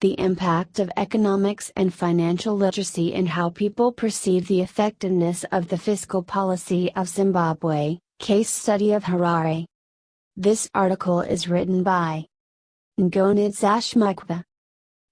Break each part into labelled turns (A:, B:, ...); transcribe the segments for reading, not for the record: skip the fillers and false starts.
A: The impact of economics and financial literacy and how people perceive the effectiveness of the fiscal policy of Zimbabwe, case study of Harare. This article is written by Ngonidza.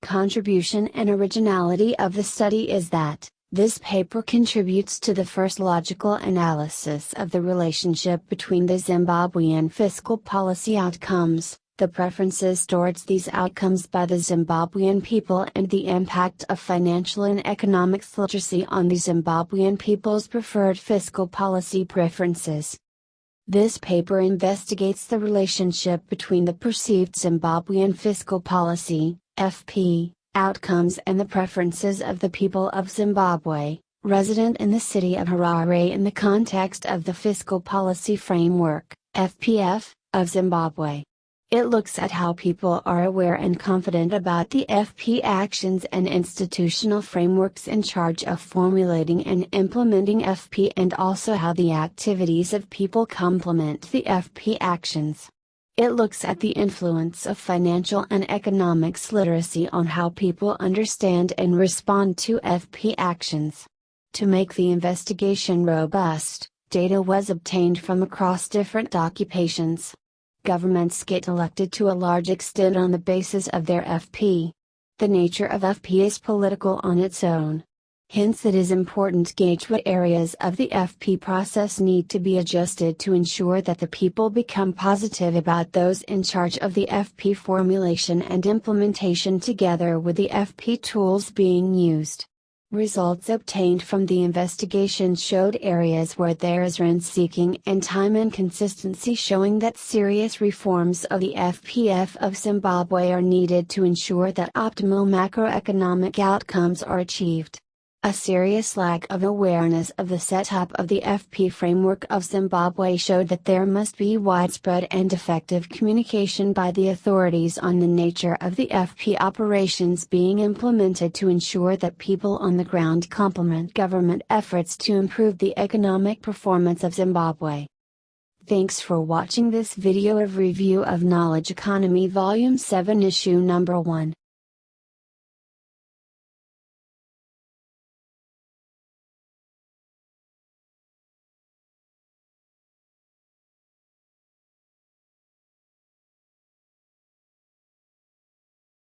A: Contribution and originality of the study is that, this paper contributes to the first logical analysis of the relationship between the Zimbabwean fiscal policy outcomes, the preferences towards these outcomes by the Zimbabwean people and the impact of financial and economics literacy on the Zimbabwean people's preferred fiscal policy preferences. This paper investigates the relationship between the perceived Zimbabwean fiscal policy, FP, outcomes and the preferences of the people of Zimbabwe, resident in the city of Harare in the context of the fiscal policy framework, FPF, of Zimbabwe. It looks at how people are aware and confident about the FP actions and institutional frameworks in charge of formulating and implementing FP and also how the activities of people complement the FP actions. It looks at the influence of financial and economics literacy on how people understand and respond to FP actions. To make the investigation robust, data was obtained from across different occupations. Governments get elected to a large extent on the basis of their FP. The nature of FP is political on its own. Hence it is important to gauge what areas of the FP process need to be adjusted to ensure that the people become positive about those in charge of the FP formulation and implementation together with the FP tools being used. Results obtained from the investigation showed areas where there is rent-seeking and time inconsistency, showing that serious reforms of the FPF of Zimbabwe are needed to ensure that optimal macroeconomic outcomes are achieved. A serious lack of awareness of the setup of the FP framework of Zimbabwe showed that there must be widespread and effective communication by the authorities on the nature of the FP operations being implemented to ensure that people on the ground complement government efforts to improve the economic performance of Zimbabwe. Thanks for watching this video of Review of Knowledge Economy Volume 7 Issue Number 1.